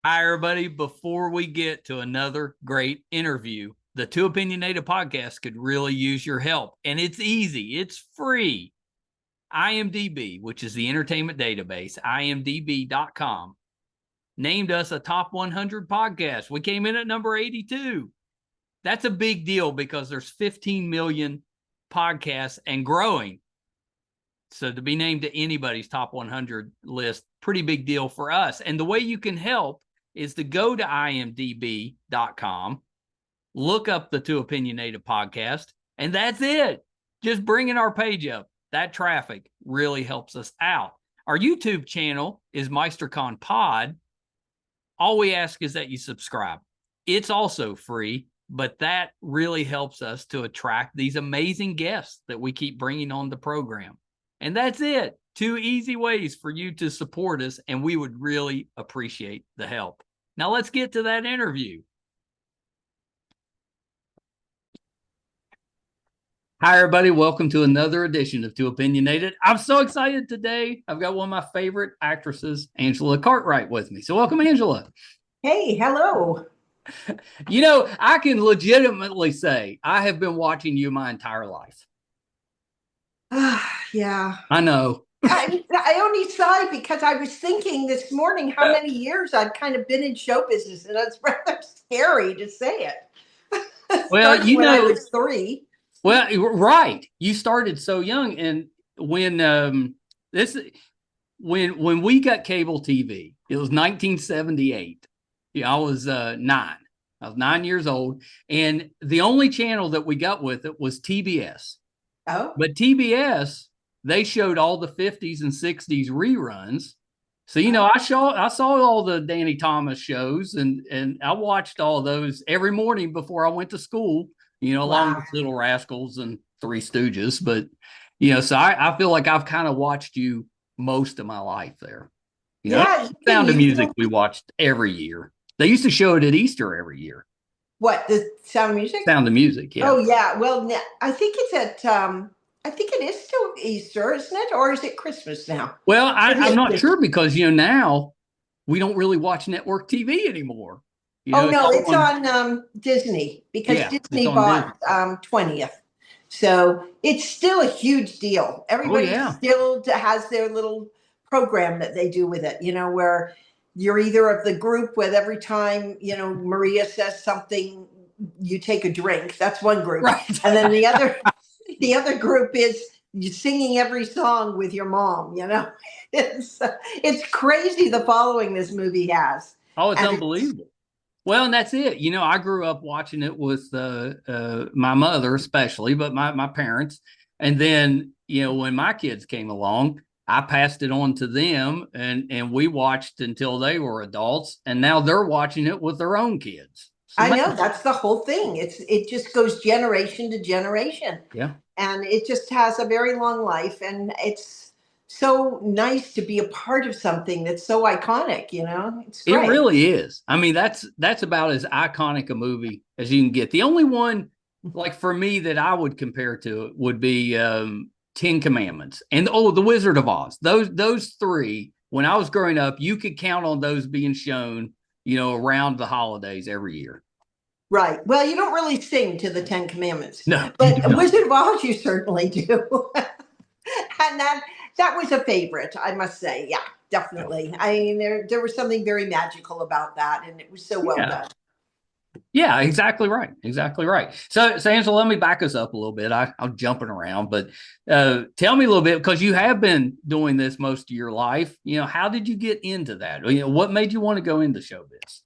Hi, everybody. Before we get to another great interview, the Too Opinionated podcast could really use your help. And it's easy, it's free. IMDb, which is the entertainment database, imdb.com, named us a top 100 podcast. We came in at number 82. That's a big deal because there's 15 million podcasts and growing. So to be named to anybody's top 100 list, pretty big deal for us. And the way you can help is to go to imdb.com, look up the Too Opinionated podcast, and that's it. Just bringing our page up. That traffic really helps us out. Our YouTube channel is MeisterCon Pod. All we ask is that you subscribe. It's also free, but that really helps us to attract these amazing guests that we keep bringing on the program. And that's it. 2 easy ways for you to support us, and we would really appreciate the help. Now let's get to that interview. Hi, everybody. Welcome to another edition of Too Opinionated. I'm so excited today. I've got one of my favorite actresses, Angela Cartwright, with me. So welcome, Angela. Hey, hello. You know, I can legitimately say I have been watching you my entire life. Yeah. I know. I only sighed because I was thinking this morning how many years I've kind of been in show business, and it's rather scary to say it. Well, Starting when I was 3. Well, right. You started so young, and when when we got cable TV, it was 1978. Yeah, I was 9. I was 9 years old, and the only channel that we got with it was TBS. Oh, But TBS, they showed all the 50s and 60s reruns. So, you know, I saw all the Danny Thomas shows, and I watched all those every morning before I went to school, you know, along wow. with Little Rascals and Three Stooges. But, you know, so I feel like I've kind of watched you most of my life there. You know, Yeah, Sound of you Music can, we watched every year. They used to show it at Easter every year. what, the Sound of Music? Sound of Music, yeah. Oh, yeah. Well, I think it's at, I think it is still Easter, isn't it? Or is it Christmas now? Well, It I'm not is. sure because, you know, now we don't really watch network TV anymore. You Oh know, it's no, all it's on, on Disney because yeah, it's Disney on bought Disney. 20th. So it's still a huge deal. Oh, Everybody yeah. still has their little program that they do with it, where you're either of the group with every time, Maria says something, you take a drink. That's one group. Right. And then the other group is you singing every song with your mom. It's crazy the following this movie has. Oh, it's And it's unbelievable. Well, and that's it. You know, I grew up watching it with my mother, especially, but my parents. And then, you know, when my kids came along, I passed it on to them, and we watched until they were adults, and now they're watching it with their own kids. It's I know amazing. that's the whole thing. It just goes generation to generation, Yeah. and it just has a very long life. And it's so nice to be a part of something that's so iconic. It's It great. really is. I mean, that's about as iconic a movie as you can get. The only one, like for me, that I would compare to it would be Ten Commandments and The Wizard of Oz. Those 3. When I was growing up, you could count on those being shown, you know, around the holidays every year. Right. Well, you don't really sing to the Ten Commandments, No, you do but not. Wizard of Oz, you certainly do. And that was a favorite, I must say. Yeah, definitely. I mean, there was something very magical about that, and it was so well Yeah. done. Yeah, exactly right. Exactly right. So Angela, let me back us up a little bit. I'm jumping around, but tell me a little bit because you have been doing this most of your life. You know, how did you get into that? You know, what made you want to go into showbiz?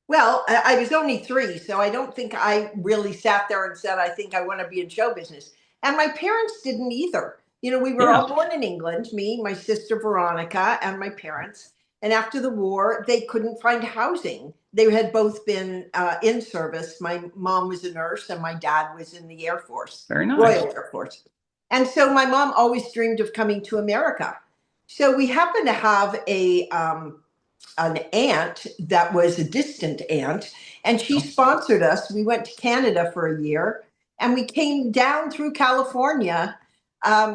Well, I was only 3, so I don't think I really sat there and said, I think I want to be in show business. And my parents didn't either. We were Yeah. all born in England, me, my sister Veronica, and my parents. And after the war, they couldn't find housing. They had both been in service. My mom was a nurse, and my dad was in the Air Force, Very nice. Royal Air Force. And so my mom always dreamed of coming to America. So we happened to have an aunt that was a distant aunt, and she No. sponsored us. We went to Canada for a year, and we came down through California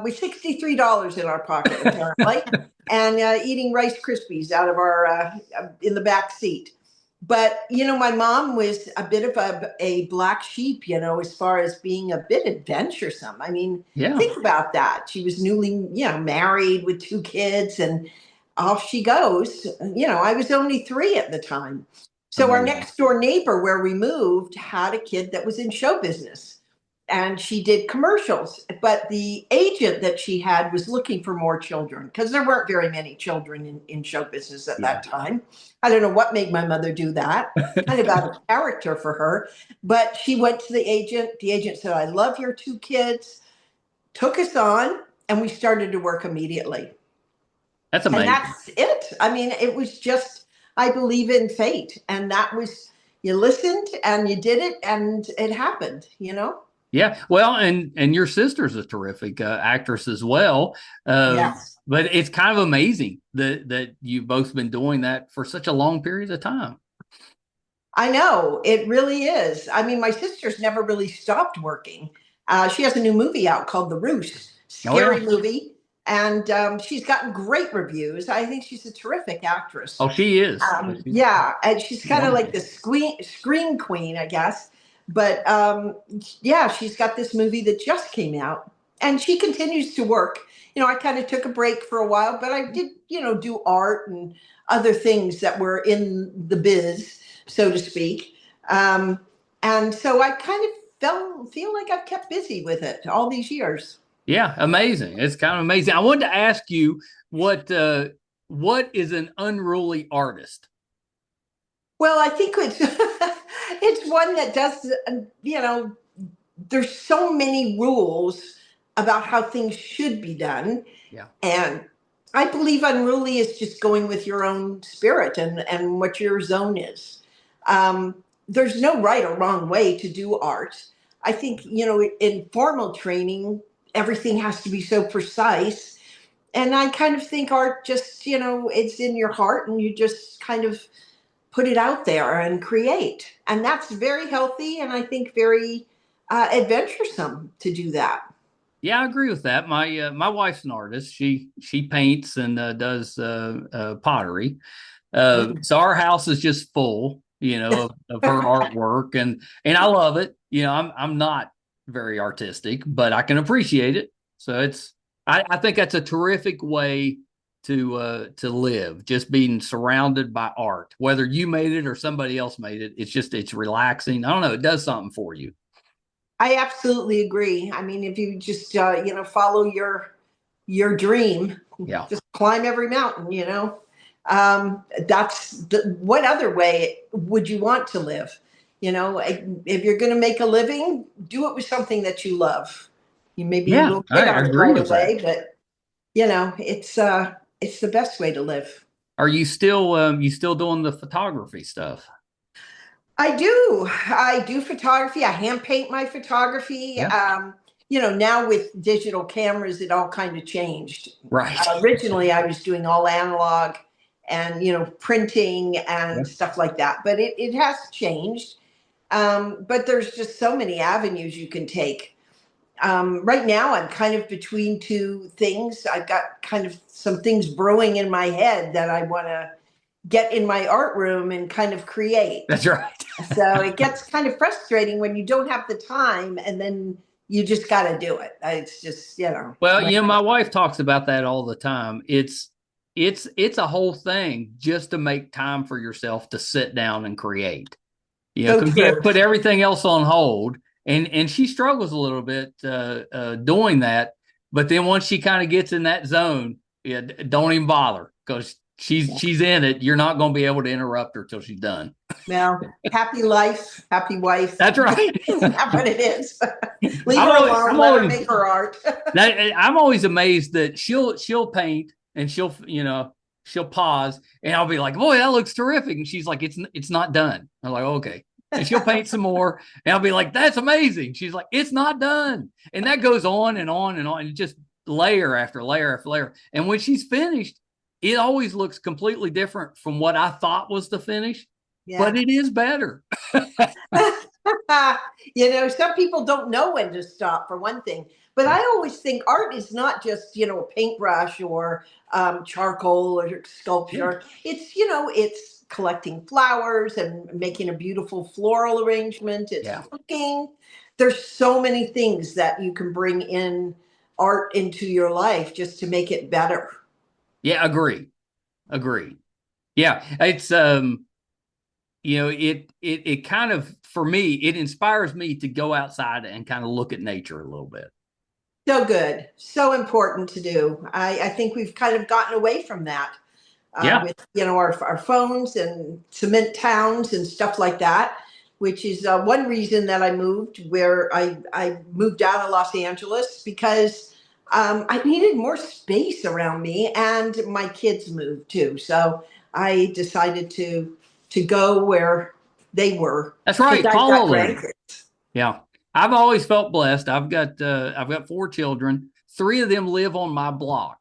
with $63 in our pocket, apparently, and eating Rice Krispies out of our in the back seat. But my mom was a bit of a black sheep, as far as being a bit adventuresome. I mean, Yeah. think about that. She was newly, married with 2 kids, and off she goes. I was only 3 at the time. So our next door neighbor where we moved had a kid that was in show business, and she did commercials, but the agent that she had was looking for more children because there weren't very many children in show business at that time. I don't know what made my mother do that. Kind of out of character for her. But she went to the agent. The agent said, I love your 2 kids, took us on, and we started to work immediately. That's amazing. And that's it. I mean, it was just, I believe in fate. And that was, you listened and you did it and it happened, Yeah, well, and your sister's a terrific actress as well. Yes. But it's kind of amazing that you've both been doing that for such a long period of time. I know, it really is. I mean, my sister's never really stopped working. She has a new movie out called The Roost, scary movie, and she's gotten great reviews. I think she's a terrific actress. Oh, she is. Yeah, and she's kind of like the screen queen, I guess. But yeah, she's got this movie that just came out, and she continues to work. I kind of took a break for a while, but I did, do art and other things that were in the biz, so to speak. And so I kind of feel like I've kept busy with it all these years. Yeah, amazing. It's kind of amazing. I wanted to ask you what is an unruly artist? Well, I think it's it's one that does, there's so many rules about how things should be done. Yeah. And I believe unruly is just going with your own spirit and what your zone is. There's no right or wrong way to do art. I think, in formal training, everything has to be so precise. And I kind of think art just, it's in your heart and you just kind of put it out there and create. And that's very healthy and I think very adventuresome to do that. Yeah, I agree with that. My wife's an artist. She paints and does pottery. So our house is just full, of her artwork, and I love it. I'm not very artistic, but I can appreciate it. So I think that's a terrific way to live, just being surrounded by art, whether you made it or somebody else made it. It's relaxing. I don't know. It does something for you. I absolutely agree. I mean, if you just follow your dream, Yeah, just climb every mountain. That's what other way would you want to live? If you're going to make a living, do it with something that you love. You may be a little bit I on the agree right with that. way, but it's the best way to live. Are you still doing the photography stuff? I do photography. I hand paint my photography. Yeah. Now with digital cameras, it all kind of changed. Right. Originally, I was doing all analog and, printing and stuff like that. But it has changed. But there's just so many avenues you can take. Right now, I'm kind of between 2 things. I've got kind of some things brewing in my head that I want to get in my art room and kind of create. That's right. So it gets kind of frustrating when you don't have the time and then you just got to do it. It's just, Well, my wife talks about that all the time. It's a whole thing just to make time for yourself to sit down and create. Because you have to put everything else on hold, and she struggles a little bit doing that. But then once she kind of gets in that zone, don't even bother because she's in it. You're not going to be able to interrupt her till she's done. Well, happy life, happy wife. That's right. That's what it is. Leave her alone. Let her make her art. I'm always amazed that she'll paint and she'll pause and I'll be like, boy, that looks terrific. And she's like, it's not done. I'm like, okay. And she'll paint some more and I'll be like, that's amazing. She's like, it's not done. And that goes on and on and on. And just layer after layer after layer. And when she's finished, it always looks completely different from what I thought was the finish. Yeah. But it is better. Some people don't know when to stop, for one thing. But I always think art is not just, a paintbrush or charcoal or sculpture. It's, it's collecting flowers and making a beautiful floral arrangement. It's Yeah. cooking. There's so many things that you can bring in art into your life just to make it better. Yeah, agree. Yeah, it's it kind of, for me, it inspires me to go outside and kind of look at nature a little bit. So good. So important to do. I think we've kind of gotten away from that Yeah. with, our phones and cement towns and stuff like that, which is one reason that I moved where I moved out of Los Angeles because I needed more space around me and my kids moved too. So I decided to go where they were. That's 'Cause right. I've got Follow them. grandkids. Yeah. I've always felt blessed. I've got 4 children. 3 of them live on my block.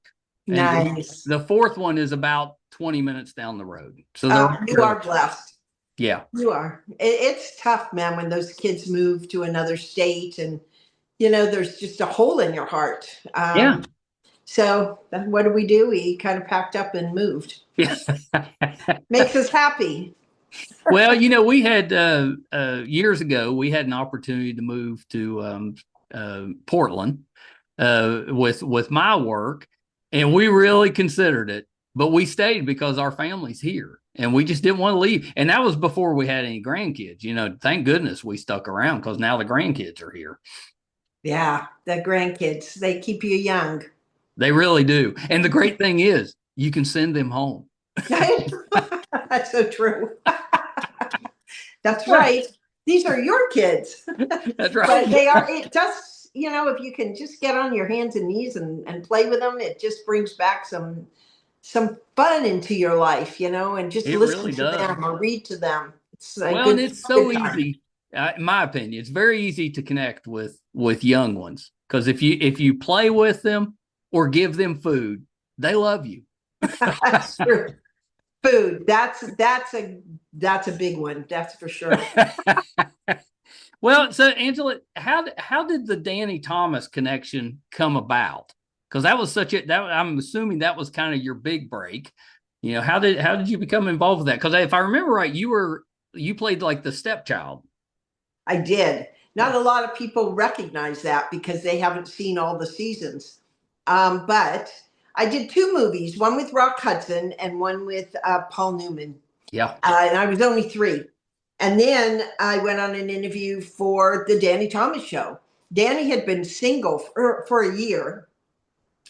And Nice. the fourth one is about 20 minutes down the road. So You are blessed. yeah. You are. It's tough, man, when those kids move to another state and, there's just a hole in your heart. Yeah. So what do? We kind of packed up and moved. Yeah. Makes us happy. Well, we had years ago, we had an opportunity to move to Portland with my work, and we really considered it, but we stayed because our family's here, and we just didn't want to leave. And that was before we had any grandkids. Thank goodness we stuck around because now the grandkids are here. Yeah, the grandkids, they keep you young. They really do. And the great thing is, you can send them home. That's so true. That's right. These are your kids. That's right. But it does, if you can just get on your hands and knees and play with them, it just brings back some fun into your life, and just listen really to does. them or read to them. And it's so easy, in my opinion. It's very easy to connect with young ones because if you play with them or give them food, they love you. That's true. Food. That's a big one. That's for sure. Well, so Angela, how did the Danny Thomas connection come about? Because that was I'm assuming that was kind of your big break. How did you become involved with that? Because if I remember right, you played like the stepchild. I did. Not a lot of people recognize that because they haven't seen all the seasons. But I did 2 movies, one with Rock Hudson and one with Paul Newman. Yeah. And I was only 3. And then I went on an interview for the Danny Thomas show. Danny had been single for a year,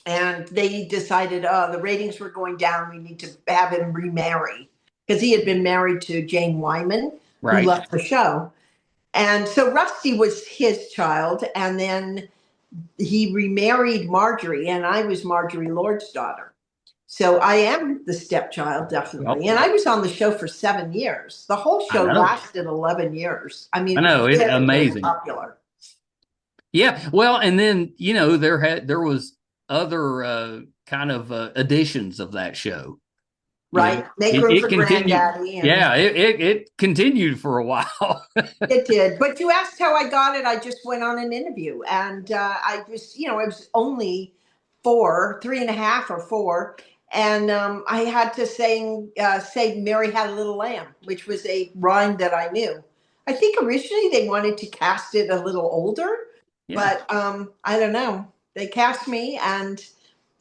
and they decided, the ratings were going down. We need to have him remarry because he had been married to Jane Wyman, who left the show. And so Rusty was his child, and then he remarried Marjorie, and I was Marjorie Lord's daughter. So I am the stepchild, definitely. Yep. And I was on the show for 7 years. The whole show lasted 11 years. I mean, I know, it's amazing. Popular. Yeah. Well, and then, there was other kind of editions of that show. Right. Make room for Granddaddy. It continued for a while. It did. But you asked how I got it. I just went on an interview, and I was only 3.5 or 4. And I had to say Mary Had a Little Lamb, which was a rhyme that I knew. I think originally they wanted to cast it a little older, but I don't know. They cast me, and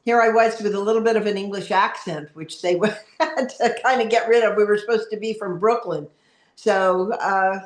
here I was with a little bit of an English accent, which they had to kind of get rid of. We were supposed to be from Brooklyn. So I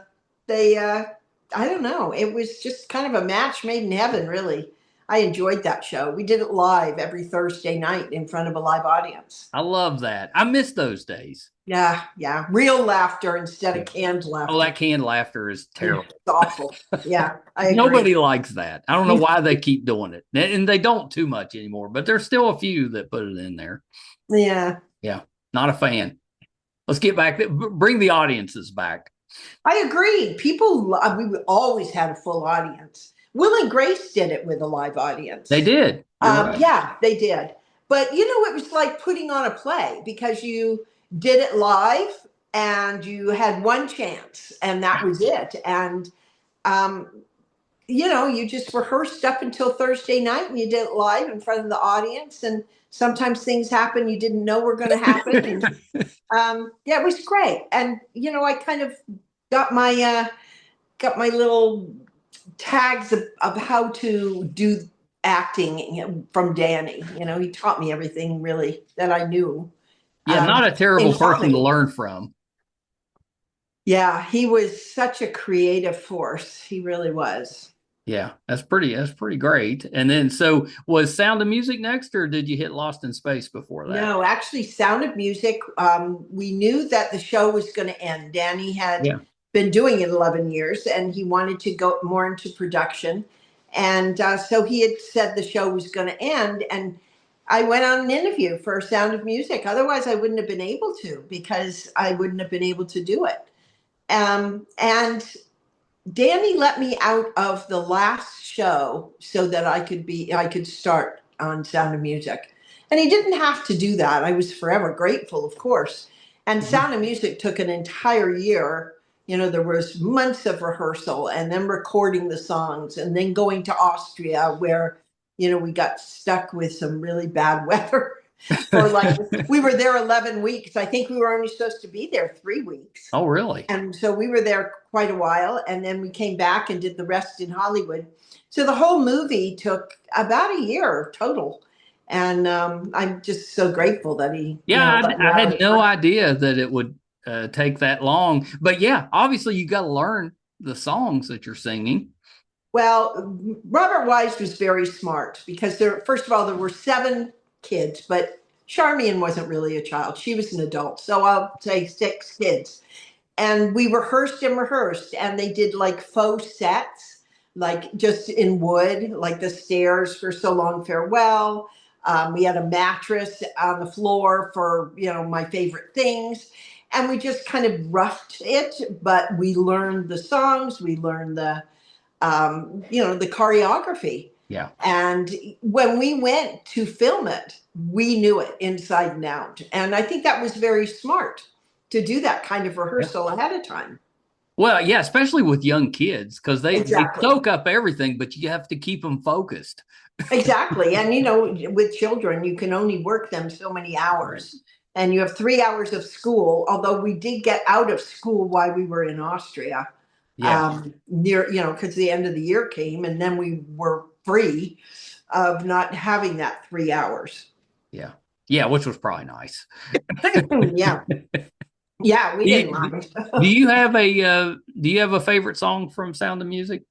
don't know. It was just kind of a match made in heaven, really. I enjoyed that show. We did it live every Thursday night in front of a live audience. I love that. I miss those days. Yeah. Real laughter instead of canned laughter. Oh, that canned laughter is terrible. It's awful. Yeah, I agree. Nobody likes that. I don't know why they keep doing it. And they don't too much anymore, but there's still a few that put it in there. Yeah. Yeah, not a fan. Let's get back. Bring the audiences back. I agree. We always had a full audience. Will and Grace did it with a live audience. They did. Right. Yeah, they did. But, it was like putting on a play because you did it live and you had one chance and that was it. And you just rehearsed up until Thursday night and you did it live in front of the audience. And sometimes things happen you didn't know were going to happen. And yeah, it was great. And, I kind of got my little tags of how to do acting from Danny. He taught me everything really that I knew. Yeah, not a terrible In person to comedy. learn from. Yeah, he was such a creative force. He really was. Yeah, that's pretty great. And then, so was Sound of Music next, or did you hit Lost in Space before that? No, actually, Sound of Music, we knew that the show was going to end. Danny had Yeah. been doing it 11 years and he wanted to go more into production. And so he had said the show was going to end. And I went on an interview for Sound of Music. Otherwise, I wouldn't have been able to, because I wouldn't have been able to do it. And Danny let me out of the last show so that I could start on Sound of Music. And he didn't have to do that. I was forever grateful, of course. And Sound of Music took an entire year. There was months of rehearsal and then recording the songs and then going to Austria where, we got stuck with some really bad weather. For like, we were there 11 weeks. I think we were only supposed to be there 3 weeks. Oh, really? And so we were there quite a while, and then we came back and did the rest in Hollywood. So the whole movie took about a year total. And I'm just so grateful that he, Yeah, let me I out had of no it. idea that it would take that long. But yeah, obviously you got to learn the songs that you're singing. Well, Robert Wise was very smart because first of all, there were 7 kids, but Charmian wasn't really a child. She was an adult. So I'll say 6 kids. And we rehearsed and they did like faux sets, like just in wood, like the stairs for So Long Farewell. We had a mattress on the floor for my favorite things, and we just kind of roughed it, but we learned the songs, we learned the choreography. Yeah. And when we went to film it, we knew it inside and out. And I think that was very smart to do that kind of Yeah. rehearsal ahead of time. Well, yeah, especially with young kids, because they Exactly. soak up everything, but you have to keep them focused. Exactly. And, with children, you can only work them so many hours. And you have 3 hours of school, although we did get out of school while we were in Austria. Yeah. Because the end of the year came and then we were free of not having that 3 hours. Yeah. Yeah, which was probably nice. Yeah. Yeah, we didn't mind. Do you have a favorite song from Sound of Music?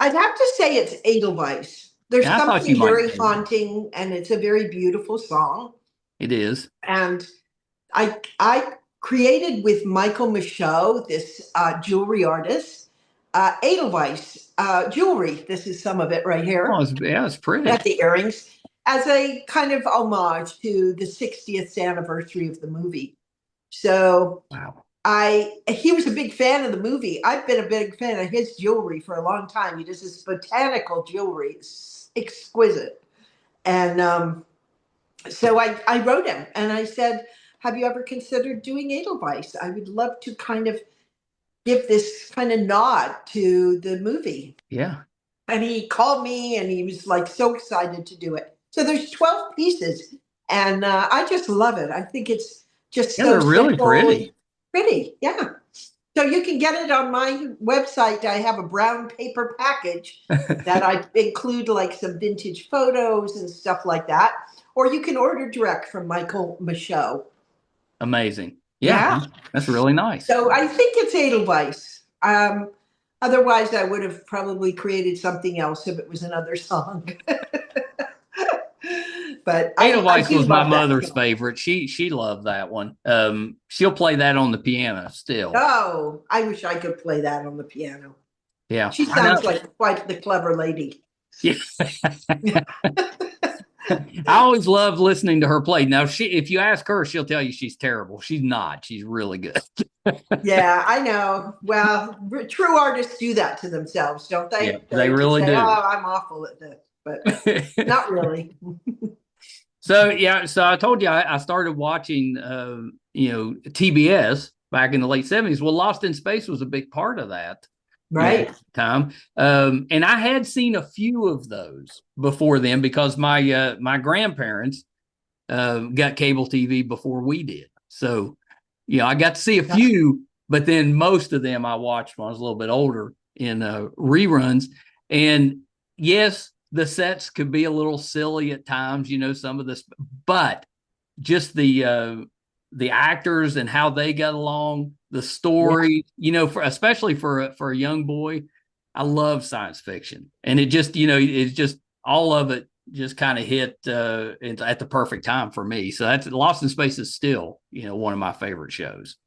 I'd have to say it's Edelweiss. There's Yeah, I thought you something might very say that. haunting, and it's a very beautiful song. It is. And I created with Michael Michaud, this jewelry artist, Edelweiss jewelry. This is some of it right Oh, here it's pretty. at the earrings, as a kind of homage to the 60th anniversary of the movie. So Wow. he was a big fan of the movie. I've been a big fan of his jewelry for a long time. He does this botanical jewelry. It's exquisite. And so I wrote him and I said, have you ever considered doing Edelweiss? I would love to kind of give this kind of nod to the movie. Yeah. And he called me and he was like so excited to do it. So there's 12 pieces and I just love it. I think it's just Yeah, so they're really simple pretty. and pretty. Yeah. So you can get it on my website. I have a brown paper package that I include like some vintage photos and stuff like that. Or you can order direct from Michael Michaud. Amazing. Yeah, Yeah. that's really nice. So I think it's Edelweiss. Otherwise, I would have probably created something else if it was another song. But I Edelweiss do was my love that mother's song. favorite. She loved that one. She'll play that on the piano still. Oh, I wish I could play that on the piano. Yeah, She I know. sounds like quite the clever lady. Yeah. I always love listening to her play. Now, if you ask her, she'll tell you she's terrible. She's not. She's really good. Yeah, I know. Well, true artists do that to themselves, don't Yeah, they? they They just really say, do. "Oh, I'm awful at this," but not really. So yeah, so I told you I started watching TBS back in the late 70s. Well, Lost in Space was a big part of that. Right. Time. And I had seen a few of those before then because my grandparents got cable TV before we did. So, I got to see a few, but then most of them I watched when I was a little bit older in reruns. And yes, the sets could be a little silly at times, some of this, but just the actors and how they got along, the story, especially for a young boy, I love science fiction, and it just it's just all of it just kind of hit at the perfect time for me. So that's Lost in Space is still one of my favorite shows.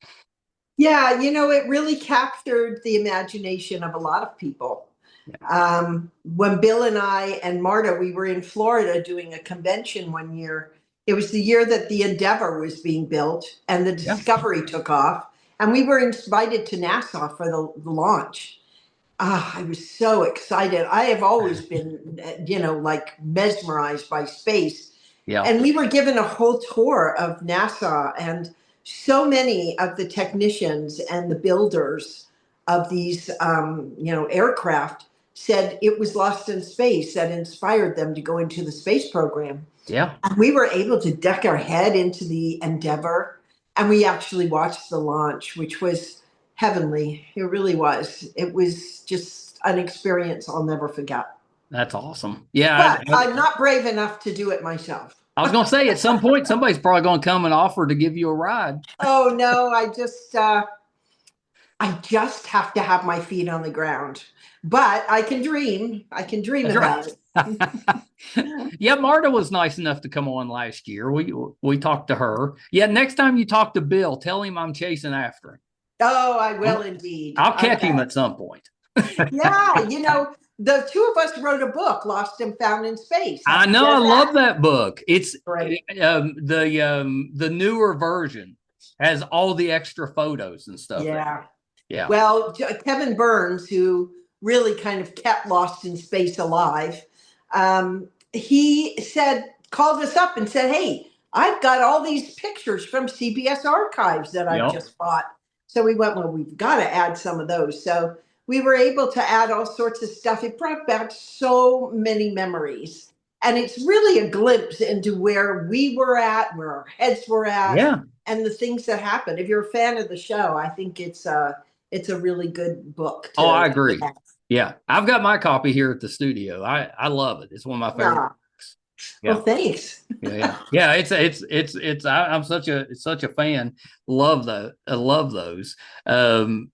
Yeah, it really captured the imagination of a lot of people. When Bill and I and Marta, we were in Florida doing a convention one year. It was the year that the Endeavour was being built and the Discovery took off. And we were invited to NASA for the launch. I was so excited. I have always been, like mesmerized by space. Yeah. And we were given a whole tour of NASA, and so many of the technicians and the builders of these, aircraft said it was Lost in Space that inspired them to go into the space program. Yeah. And we were able to duck our head into the Endeavour, and we actually watched the launch, which was heavenly. It really was. It was just an experience I'll never forget. That's awesome. Yeah. But I'm not brave enough to do it myself. I was going to say at some point, somebody's probably going to come and offer to give you a ride. Oh no, I just have to have my feet on the ground. But I can dream. I can dream about it. Yeah, Marta was nice enough to come on last year. We talked to her. Yeah, next time you talk to Bill, tell him I'm chasing after him. Oh, I will indeed. I'll catch him at some point. Yeah, the two of us wrote a book, Lost and Found in Space. I know. I love that book. It's the newer version has all the extra photos and stuff. Yeah. Yeah. Well, Kevin Burns, who really kind of kept Lost in Space alive, he called us up and said, "Hey, I've got all these pictures from CBS archives that I just bought." So we went, well, we've got to add some of those. So we were able to add all sorts of stuff. It brought back so many memories. And it's really a glimpse into where we were at, where our heads were at, and the things that happened. If you're a fan of the show, I think it's a really good book. I agree. Yeah. I've got my copy here at the studio. I love it. It's one of my favorite books. Yeah. Well, thanks. Yeah. I'm such a fan. I love those. I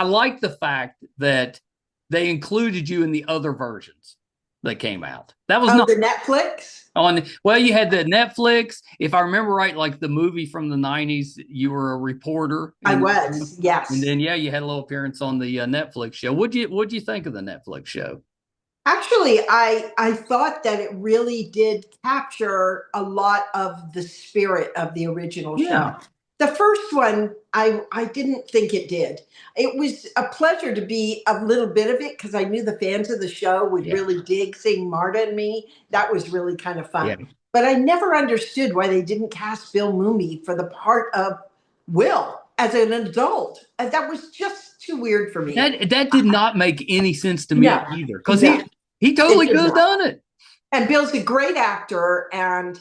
like the fact that they included you in the other versions that came out. That was not the Netflix you had the Netflix. If I remember right, like the movie from the 90s, you were a reporter. I was, yes. And then you had a little appearance on the Netflix show. What'd you think of the Netflix show? Actually, I thought that it really did capture a lot of the spirit of the original show. The first one, I didn't think it did. It was a pleasure to be a little bit of it because I knew the fans of the show would really dig seeing Marta and me. That was really kind of fun. Yeah. But I never understood why they didn't cast Bill Mumy for the part of Will as an adult. And that was just too weird for me. That did not make any sense to me either because he totally could have done it. And Bill's a great actor, and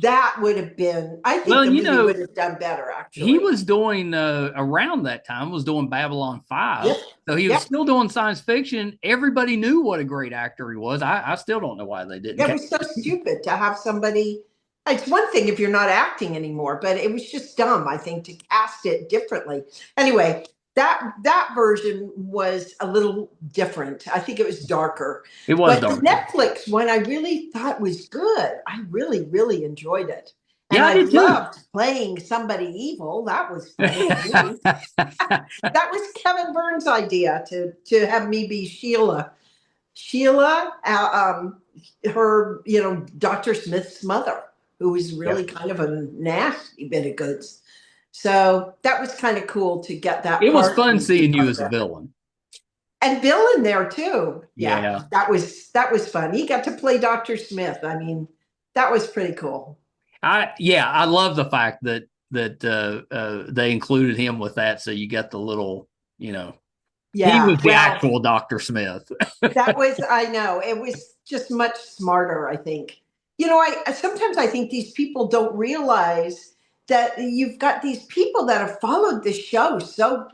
that would have been, I think the movie would have done better, actually. He was doing, around that time, was doing Babylon 5. Yep. So he was still doing science fiction. Everybody knew what a great actor he was. I still don't know why they didn't. It was so stupid to have somebody. It's one thing if you're not acting anymore, but it was just dumb, I think, to cast it differently. Anyway, that version was a little different. I think it was darker. It was darker. The Netflix one I really thought was good. I really, really enjoyed it. And I loved playing somebody evil. That was funny. That was Kevin Burns' idea to have me be Sheila. Sheila, her, Dr. Smith's mother, who was really kind of a nasty bit of goods. So that was kind of cool to get that. It was fun seeing you as a villain. And Bill in there too. Yeah. That was fun. He got to play Dr. Smith. I mean, that was pretty cool. I love the fact that they included him with that. So you got the little, He Yeah. was the Well, actual Dr. Smith. that was, I know, it was just much smarter, I think. You know, I sometimes I think these people don't realize that you've got these people that have followed the show so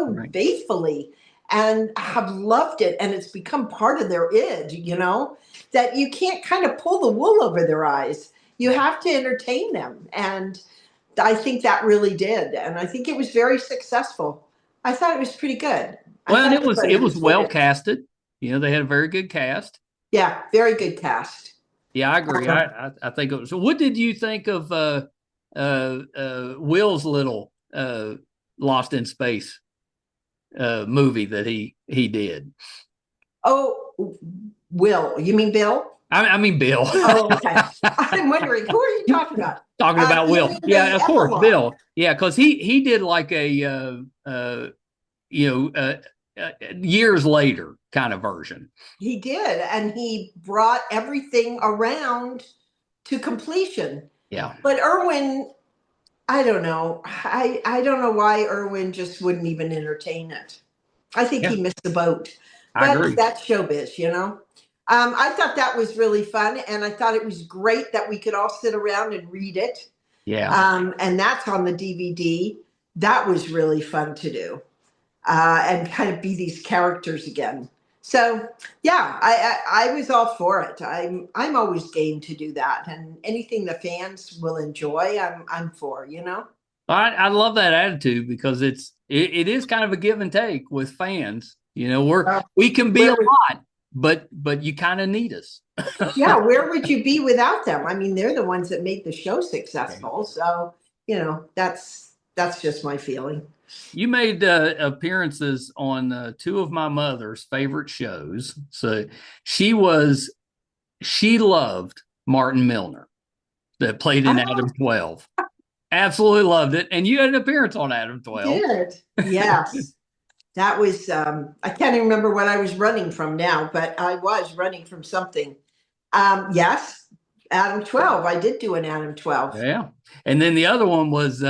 Right. faithfully and have loved it, and it's become part of their id, that you can't kind of pull the wool over their eyes. You have to entertain them. And I think that really did. And I think it was very successful. I thought it was pretty good. I Well, and thought it everybody was enjoyed well it. casted. They had a very good cast. Yeah, very good cast. Yeah, I agree. Um, I think it was. So what did you think of Will's little Lost in Space movie that he did? oh, Will, you mean Bill? I mean Bill. Oh, okay. I'm wondering, who are you talking about? Talking about You Will. mean Yeah, the of course, epilogue? Bill. Yeah, because he did like a you know years later kind of version. He did, and he brought everything around to completion. Yeah, But Irwin, I don't know. I don't know why Irwin just wouldn't even entertain it. I think yeah, he missed the boat. I But agree. that's showbiz. I thought that was really fun, and I thought it was great that we could all sit around and read it. Yeah. And that's on the DVD. That was really fun to do, and kind of be these characters again. So yeah, I was all for it. I'm always game to do that, and anything the fans will enjoy, I'm for. I love that attitude because it is kind of a give and take with fans. We can be a Where would lot, but you kind of need us. Yeah, where would you be without them? I mean, they're the ones that made the show successful. So, that's just my feeling. You made appearances on two of my mother's favorite shows. So she loved Martin Milner that played in Oh, Adam 12. Absolutely loved it. And you had an appearance on Adam I 12. did. Yes. That was I can't even remember what I was running from now, but I was running from something. Yes, Adam 12. I did do an Adam 12. Yeah. And then the other one was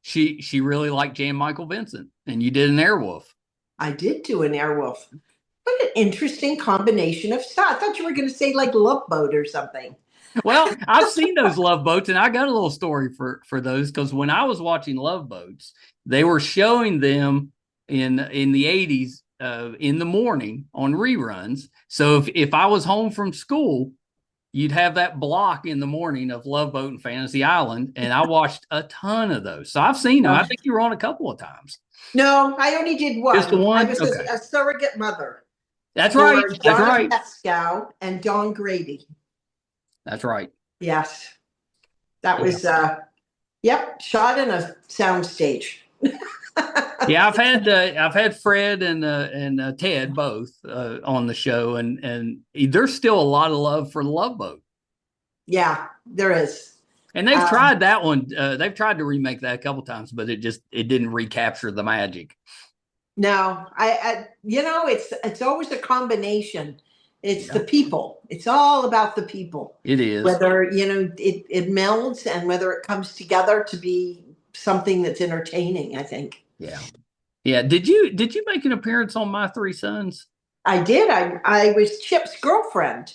she really liked Jan Michael Vincent, and you did an Airwolf. I did do an Airwolf. What an interesting combination of stuff. I thought you were going to say like Love Boat or something. Well, I've seen those Love Boats, and I got a little story for those because when I was watching Love Boats, they were showing them in the 80s in the morning on reruns. So if I was home from school, you'd have that block in the morning of Love Boat and Fantasy Island, and I watched a ton of those. So I've seen them. I think you were on a couple of times. No, I only did Just the one. I one? was Okay. a surrogate mother That's right. for That's Donna right. Pescow and Dawn Grady. That's right. Yes, that Yeah. was yep, shot in a sound stage. Yeah, I've had Fred and Ted both on the show, and there's still a lot of love for Love Boat, Yeah, there is. and they've Um, tried that one. They've tried to remake that a couple times, but it didn't recapture the magic. no, it's always a combination. It's the Yeah, people. It's all about the people. it is. Whether it melds and whether it comes together to be something that's entertaining. I think Yeah, yeah. Did you make an appearance on My Three Sons? I did. I was Chip's girlfriend.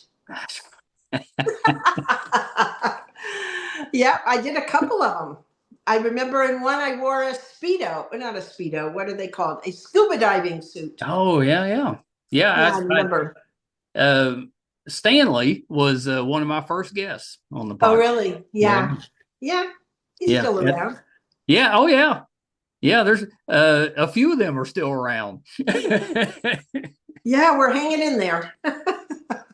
Yeah, I did a couple of them. I remember in one I wore a Speedo, not a Speedo, what are they called? A scuba diving suit. Oh yeah, yeah, Yeah, yeah. I remember. Stanley was one of my first guests on the Oh, podcast. really? Yeah, Yeah. Yeah, he's yeah, still around. yeah. Oh yeah, yeah. There's a few of them are still around. Yeah, we're hanging in there.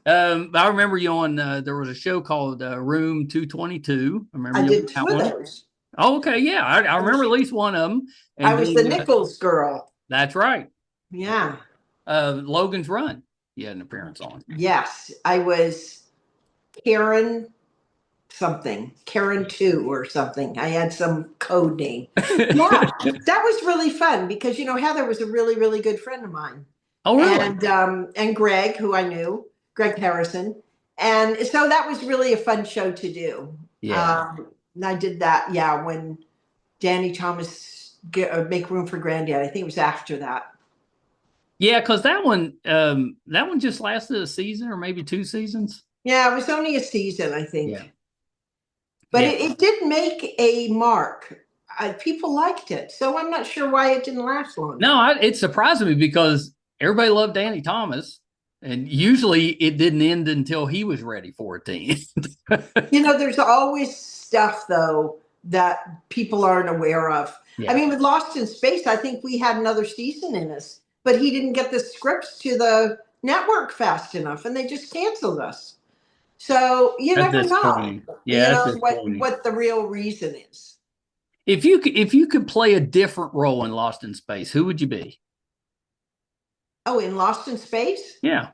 I remember you on. There was a show called Room 222. I remember I you on did two that of one. those. Oh, okay, yeah, I remember at least one of them. I And was the then Nichols girl. that's right, Yeah. Logan's Run. You had an appearance on. Yes, I was Karen something, Karen 2 or something. I had some code name. Yeah, that was really fun because Heather was a really, really good friend of mine. Oh, really? And Greg, who I knew, Greg Harrison. And so that was really a fun show to do. Yeah. And I did that, yeah, when Danny Thomas Make Room for Granddaddy. I think it was after that. Yeah, because that one just lasted a season or maybe 2 seasons. Yeah, it was only a season, I Yeah. think. But Yeah. it did make a mark. People liked it. So I'm not sure why it didn't last long. No, it surprised me because everybody loved Danny Thomas, and usually it didn't end until he was ready for it to end. There's always stuff, though, that people aren't aware of. I Yeah, mean, with Lost in Space, I think we had another season in us, but he didn't get the scripts to the network fast enough, and they just canceled us. So you that's never know, disappointing. Yeah, that's disappointing. what the real reason is. If you could play a different role in Lost in Space, who would you be? Oh, in Lost in Space? Yeah.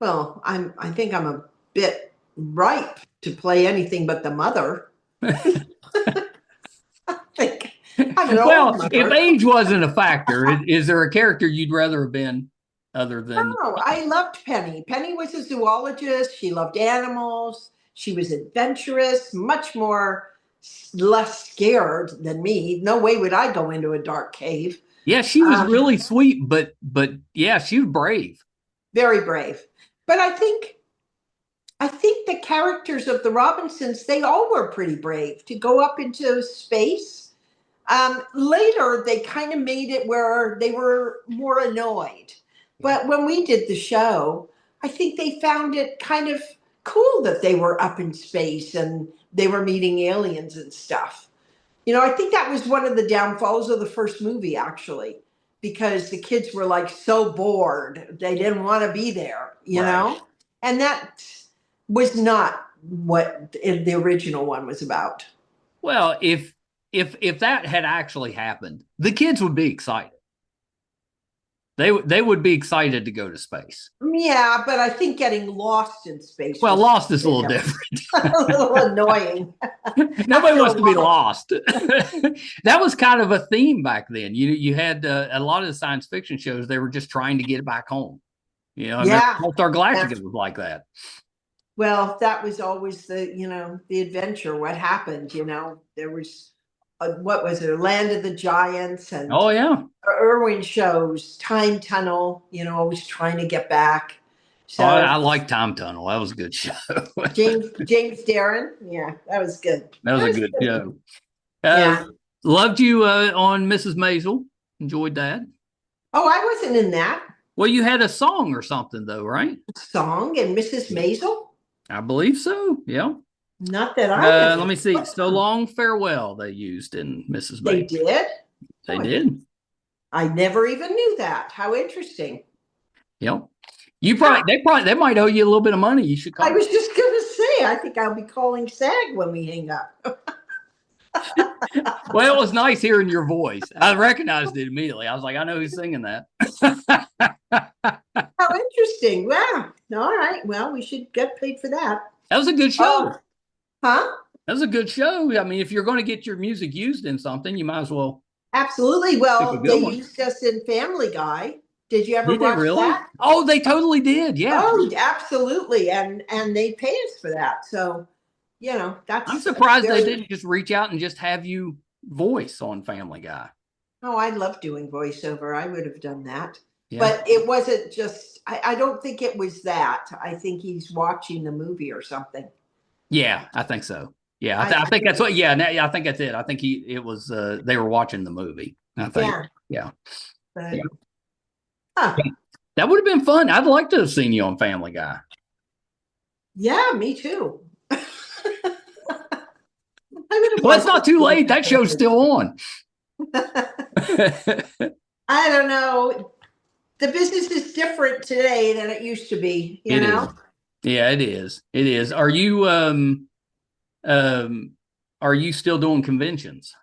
Well, I think I'm a bit ripe to play anything but the mother. I think I'm an old Well, if mother. age wasn't a factor, is there a character you'd rather have been other than? Oh, I loved Penny. Penny was a zoologist. She loved animals. She was adventurous, much more less scared than me. No way would I go into a dark cave. Yeah, she was Um, really sweet, but yeah, she was brave. Very brave. But I think the characters of the Robinsons, they all were pretty brave to go up into space. Later, they kind of made it where they were more annoyed. But when we did the show, I think they found it kind of cool that they were up in space and they were meeting aliens and stuff. I think that was one of the downfalls of the first movie, actually, because the kids were like so bored. They didn't want to be there, Right. And that was not what the original one was about. Well, if that had actually happened, the kids would be excited. They would be excited to go to space. Yeah, but I think getting lost in space Well, was Lost is a little different. a little annoying. Nobody After wants a to be while. lost. That was kind of a theme back then. You had a lot of the science fiction shows. They were just trying to get back home. I remember Yeah. Star Galactica Yeah. was like that. Well, that was always the adventure. What happened? There was what was it? Land of the Giants and Oh yeah. Irwin shows, Time Tunnel. Always trying to get back. Oh, So I like Time Tunnel. That was a good show. James Darren, yeah, that was good. That was That a was good good. show. Yeah. Loved you on Mrs. Maisel. Enjoyed that. Oh, I wasn't in that Well, you had a song or something though, right? song and Mrs. Maisel. I believe so. Yeah. Not that I Let ever. me see. So Long Farewell they used in Mrs. They Maisel. did. They Oh, did. I never even knew that. How interesting. Yep. They might owe you a little bit of money. You should call. I was just going to say, I think I'll be calling SAG when we hang up. Well, it was nice hearing your voice. I recognized it immediately. I was like, I know who's singing that. How interesting. Wow. All right. Well, we should get paid for that. That was a good show. Oh, huh? That was a good show. I mean, if you're going to get your music used in something, you might as well Absolutely. pick a Well, good they one. used us in Family Guy. Did you ever Did they watch really? that? Oh, they totally did. Yeah. Oh, absolutely. And they pay us for that. So, that's I'm surprised they very. didn't just reach out and just have you voice on Family Guy. Oh, I love doing voiceover. I would have done that. Yeah. But it wasn't just, I don't think it was that. I think he's watching the movie or something. Yeah, I think so. Yeah, I think that's what. Yeah, I think that's it. I think it was. They were watching the movie. I think. Yeah. But, Yeah. huh. That would have been fun. I'd like to have seen you on Family Guy. Yeah, me too. Well, it's not too late. That show's still on. I don't know. The business is different today than it used to be, you know? Is. Yeah, it is. It is. Are you still doing conventions?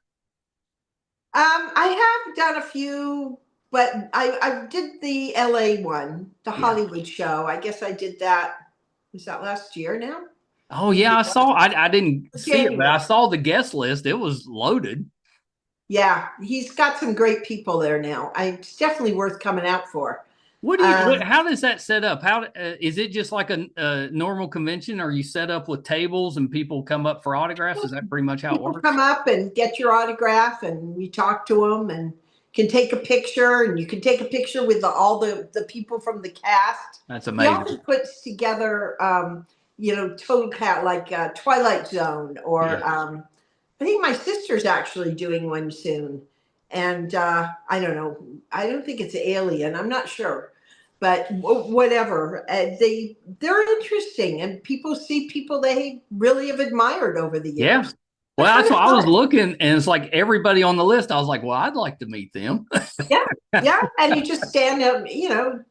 I have done a few, but I did the LA one, the Hollywood show. I guess I did that. Was that last year now? Oh yeah, I saw. I didn't see it, but I January. saw the guest list. It was loaded. Yeah, he's got some great people there now. It's definitely worth coming out for. What do you? How does that set up? How is it just like a normal convention? Are you set up with tables and people come up for autographs? Is that pretty much how it People works? come up and get your autograph, and we talk to them and can take a picture, and you can take a picture with all the people from the cast. That's He amazing. often puts together, total cat like Twilight Zone, or I think my sister's actually doing one soon. And I don't know. I don't think it's Alien. I'm not sure, but whatever. They're interesting, and people see people they really have admired over the years. Yeah. Well, that's why I was looking, and it's like everybody on the list. I was like, well, I'd like to meet them. Yeah, and you just stand up,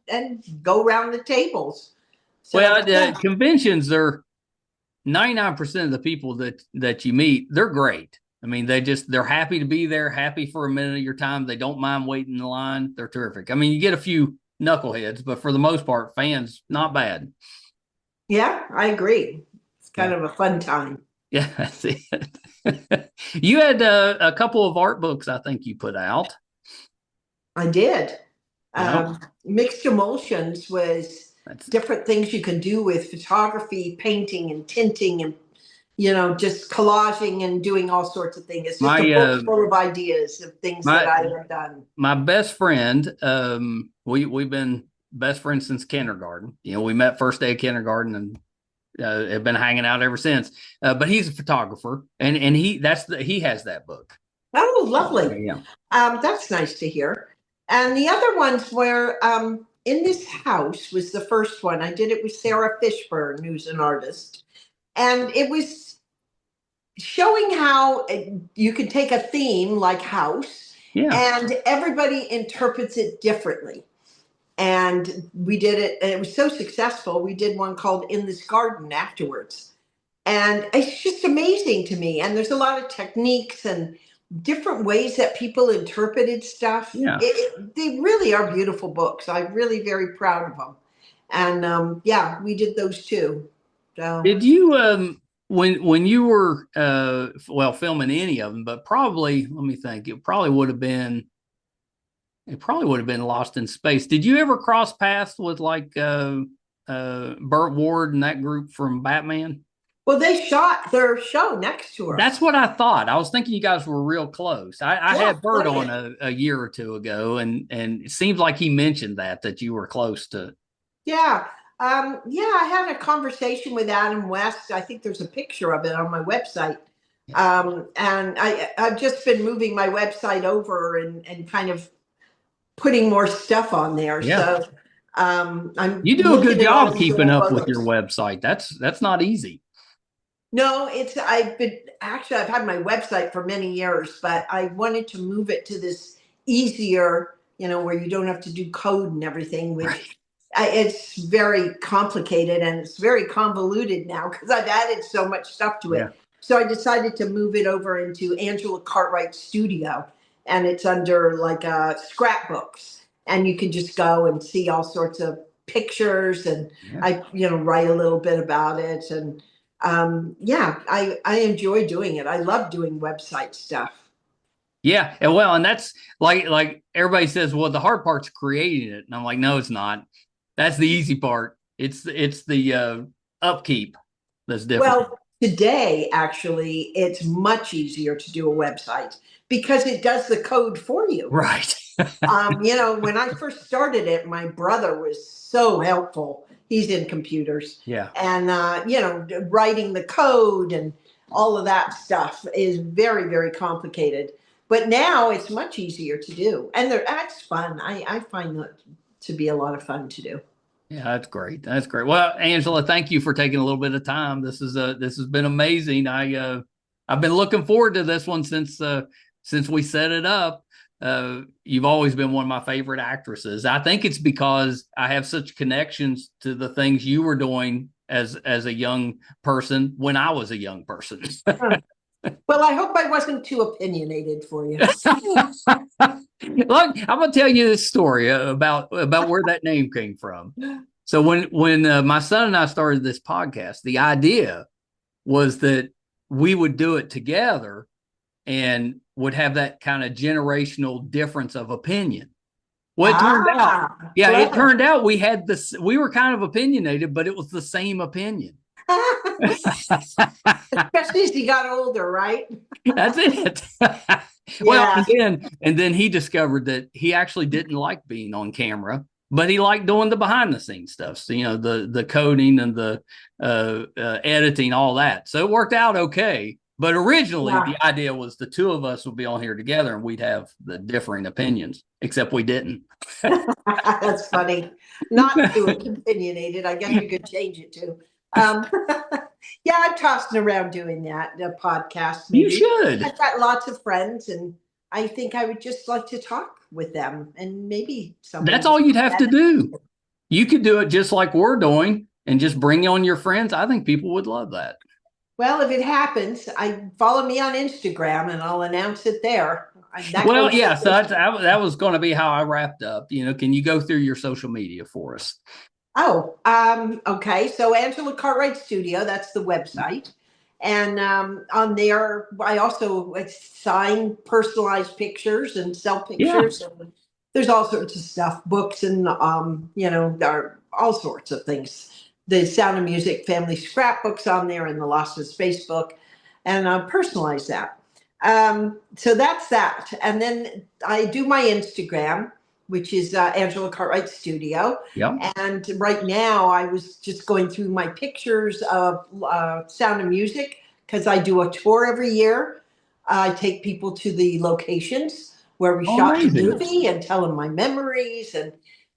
and go around the tables. So, Well, conventions are 99% of the people that you meet, they're great. I mean, they're happy to be there, happy for a minute of your time. They don't mind waiting in the line. They're terrific. I mean, you get a few knuckleheads, but for the most part, fans, not bad. Yeah, I agree. It's kind of a fun time. Yeah, that's it. You had a couple of art books, I think you put out. I did. Mixed Emulsions was different things you can do with photography, painting, and tinting, and just collaging and doing all sorts of things. It's just a book full of ideas of things that I have done. My best friend, we've been best friends since kindergarten. We met first day of kindergarten and have been hanging out ever since. But he's a photographer, and he has that book. Oh, lovely! Yeah, that's nice to hear. And the other ones were In This House was the first one. I did it with Sarah Fishburne, who's an artist, and it was showing how you can take a theme like house, and everybody interprets it differently. And we did it, and it was so successful. We did one called In This Garden afterwards. And it's just amazing to me. And there's a lot of techniques and different ways that people interpreted stuff. Yeah. They really are beautiful books. I'm really very proud of them. And we did those too. So. Did you when you were filming any of them, but probably, let me think, it probably would have been Lost in Space. Did you ever cross paths with like Burt Ward and that group from Batman? Well, they shot their show next to her. That's what I thought. I was thinking you guys were real close. I had Burt on a year or two ago, and it seems like he mentioned that you were close to. Yeah. I had a conversation with Adam West. I think there's a picture of it on my website. And I've just been moving my website over and kind of putting more stuff on there. Yeah. So you do a good job keeping up with your website. That's not easy. No, I've had my website for many years, but I wanted to move it to this easier, where you don't have to do code and everything, which it's very complicated and it's very convoluted now because I've added so much stuff to it. Yeah. So I decided to move it over into Angela Cartwright Studio, and it's under like scrapbooks, and you can just go and see all sorts of pictures, and I write a little bit about it, and I enjoy doing it. I love doing website stuff. Yeah, and that's like everybody says, well, the hard part's creating it, and I'm like, no, it's not. That's the easy part. It's the upkeep that's different. Well, today, actually, it's much easier to do a website because it does the code for you. Right. When I first started it, my brother was so helpful. He's in computers. Yeah. And, writing the code and all of that stuff is very, very complicated. But now it's much easier to do. And that's fun. I find that to be a lot of fun to do. Yeah, that's great. That's great. Well, Angela, thank you for taking a little bit of time. This has been amazing. I've been looking forward to this one since we set it up. You've always been one of my favorite actresses. I think it's because I have such connections to the things you were doing as a young person when I was a young person. Well, I hope I wasn't too opinionated for you. Look, I'm going to tell you this story about where that name came from. So when my son and I started this podcast, the idea was that we would do it together and would have that kind of generational difference of opinion. Well, it turned out we were kind of opinionated, but it was the same opinion. Especially as he got older, right? That's it. Well, Yeah. and then he discovered that he actually didn't like being on camera, but he liked doing the behind the scenes stuff. So, the coding and the editing, all that. So it worked out okay. But originally, Yeah. the idea was the two of us would be on here together and we'd have the differing opinions, except we didn't. That's funny. Not too opinionated. I guess you could change it to. Um, yeah, I'm tossing around doing that, a podcast You maybe. should. I've got lots of friends, and I think I would just like to talk with them, and maybe That's someone. all you'd have to do. You could do it just like we're doing and just bring on your friends. I think people would love that. Well, if it happens, follow me on Instagram, and I'll announce it there. Well, yeah, so that was going to be how I wrapped up. Can you go through your social media for us? Oh, okay. So Angela Cartwright Studio, that's the website. And on there, I also sign personalized pictures and sell Yeah. pictures. And there's all sorts of stuff, books and, there are all sorts of things. The Sound of Music family scrapbooks on there and the Lost in Space book. And personalize that. So that's that. And then I do my Instagram, which is Angela Cartwright Studio. Yeah. And right now, I was just going through my pictures of Sound of Music because I do a tour every year. I take people to the locations where we shot the movie and tell them my memories. And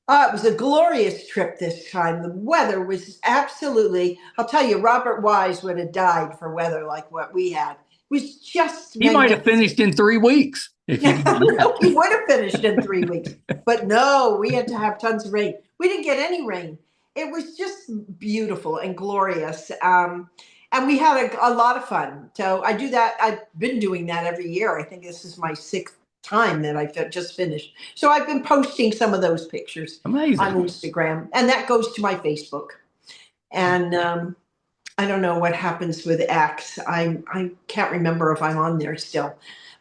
it was a glorious trip this time. The weather was absolutely, I'll tell you, Robert Wise would have died for weather like what we had. It was just He might have finished in 3 weeks. If you he would have finished in 3 weeks, but no, we had to have tons of rain. We didn't get any rain. It was just beautiful and glorious. And we had a lot of fun. So I do that. I've been doing that every year. I think this is my 6th time that I just finished. So I've been posting some of those pictures on Instagram, and that goes to my Facebook. And I don't know what happens with X. I can't remember if I'm on there still.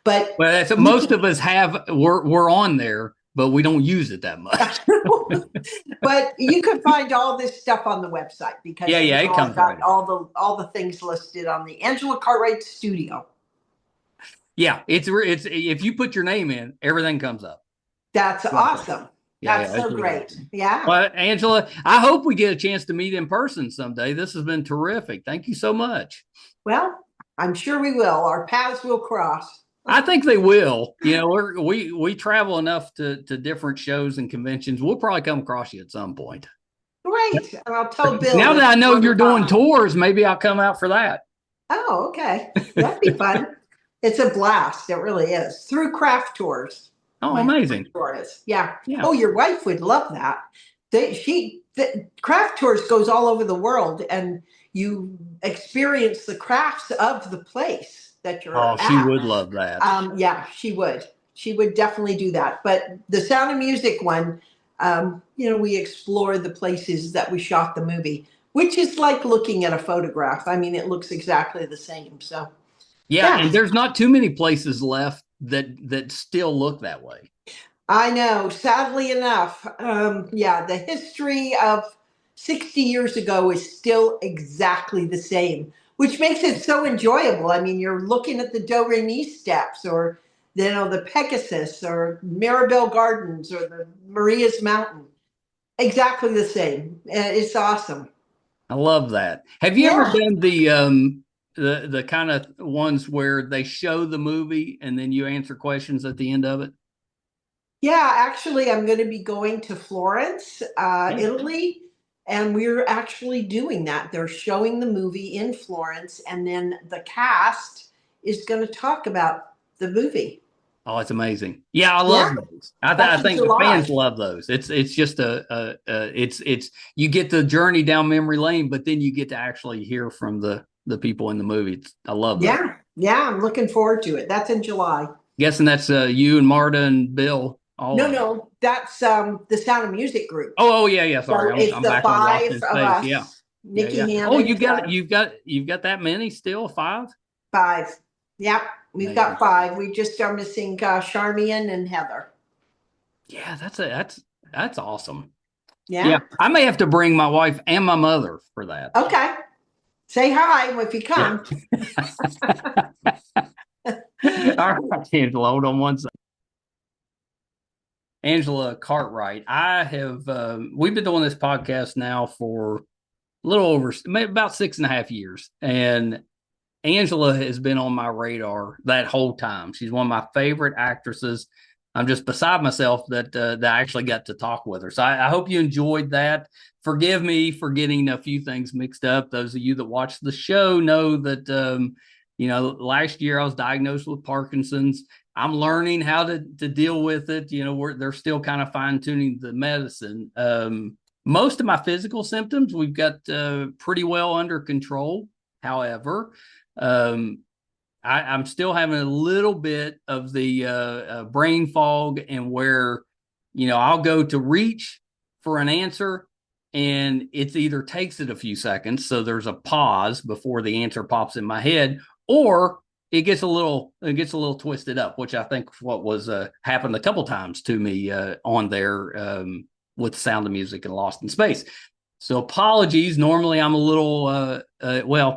But most of us we're on there, but we don't use it that much. But you can find all this stuff on the website because it comes got right. all the things listed on the Angela Cartwright Studio. Yeah, it's if you put your name in, everything comes up. That's awesome. That's so great. Yeah. Well, Angela, I hope we get a chance to meet in person someday. This has been terrific. Thank you so much. Well, I'm sure we will. Our paths will cross. I think they will. We travel enough to different shows and conventions. We'll probably come across you at some point. Great. And I'll tell Bill. Now that I know you're doing tours, maybe I'll come out for that. Oh, okay. That'd be fun. It's a blast. It really is. Through craft tours. Oh, amazing. Yeah. Oh, your wife would love that. The craft tours goes all over the world, and you experience the crafts of the place that you're at. She would love that. Yeah, she would. She would definitely do that. But the Sound of Music one, we explore the places that we shot the movie, which is like looking at a photograph. I mean, it looks exactly the same. So, yeah. And there's not too many places left that still look that way. I know. Sadly enough, the history of 60 years ago is still exactly the same, which makes it so enjoyable. I mean, you're looking at the Do Re Mi steps, or the Pegasus, or Maribel Gardens, or the Maria's Mountain. Exactly the same. It's awesome. I love that. Have you ever done the kind of ones where they show the movie and then you answer questions at the end of it? Yeah, actually, I'm going to be going to Florence, Italy, and we're actually doing that. They're showing the movie in Florence, and then the cast is going to talk about the movie. Oh, it's amazing. Yeah, I love those. I think the fans love those. It's just it's you get the journey down memory lane, but then you get to actually hear from the people in the movie. I love that. Yeah, I'm looking forward to it. That's in July. Guessing that's you and Marta and Bill. No, that's the Sound of Music group. Oh yeah. Sorry, so it's I'm the back 5 on of us. Yeah, Nikki Hammond. Oh, you've got that many still? 5? 5. Yep, we've got 5. We just are missing Charmian and Heather. Yeah, that's awesome. Yeah, I may have to bring my wife and my mother for that. Okay, say hi if you come. All right, Angela, hold on one second. Angela Cartwright. We've been doing this podcast now for a little over, maybe about 6.5 years. And Angela has been on my radar that whole time. She's one of my favorite actresses. I'm just beside myself that I actually got to talk with her. So I hope you enjoyed that. Forgive me for getting a few things mixed up. Those of you that watch the show know that, last year I was diagnosed with Parkinson's. I'm learning how to deal with it. They're still kind of fine tuning the medicine. Most of my physical symptoms we've got pretty well under control. However, I'm still having a little bit of the brain fog, and where, I'll go to reach for an answer and it either takes it a few seconds. So there's a pause before the answer pops in my head, or it gets a little twisted up, which I think what was happened a couple times to me on there with Sound of Music and Lost in Space. So apologies. Normally I'm a little, it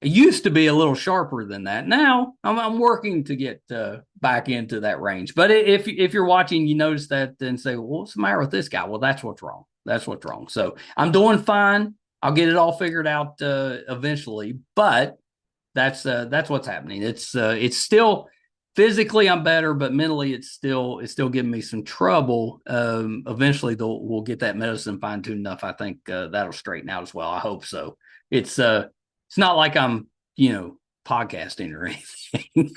used to be a little sharper than that. Now I'm working to get back into that range. But if you're watching, you notice that, then say, well, what's the matter with this guy? Well, that's what's wrong. That's what's wrong. So I'm doing fine. I'll get it all figured out eventually. But that's what's happening. It's still physically I'm better, but mentally it's still giving me some trouble. Eventually we'll get that medicine fine tuned enough. I think that'll straighten out as well. I hope so. It's not like I'm, podcasting or anything.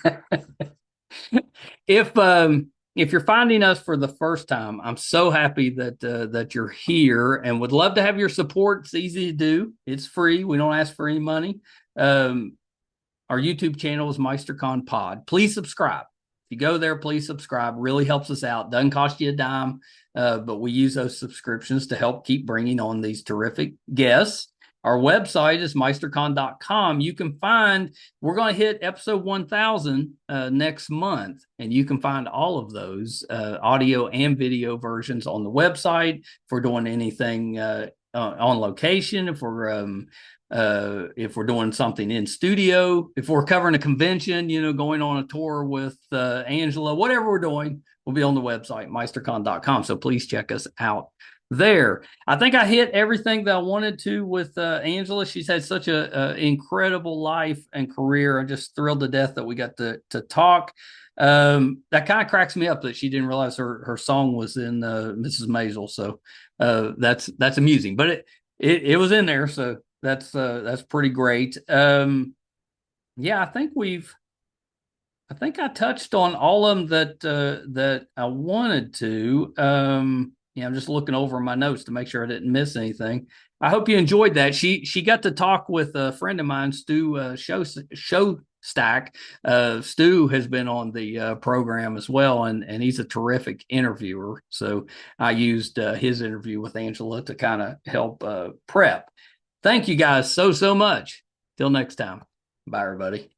If you're finding us for the first time, I'm so happy that you're here and would love to have your support. It's easy to do. It's free. We don't ask for any money. Our YouTube channel is MeisterCon Pod. Please subscribe. If you go there, please subscribe. Really helps us out. Doesn't cost you a dime, but we use those subscriptions to help keep bringing on these terrific guests. Our website is meistercon.com. You can find, we're going to hit episode 1000 next month, and you can find all of those audio and video versions on the website. If we're doing anything on location, if we're doing something in studio, if we're covering a convention, going on a tour with Angela, whatever we're doing, will be on the website, meistercon.com. So please check us out there. I think I hit everything that I wanted to with Angela. She's had such a incredible life and career. I'm just thrilled to death that we got to talk. That kind of cracks me up that she didn't realize her song was in Mrs. Maisel. So that's amusing, but it was in there. So that's pretty great. Yeah, I think I touched on all of them that I wanted to. I'm just looking over my notes to make sure I didn't miss anything. I hope you enjoyed that. She got to talk with a friend of mine, Stu Showstack. Stu has been on the program as well, and he's a terrific interviewer. So I used his interview with Angela to kind of help prep. Thank you guys so much. Till next time. Bye, everybody.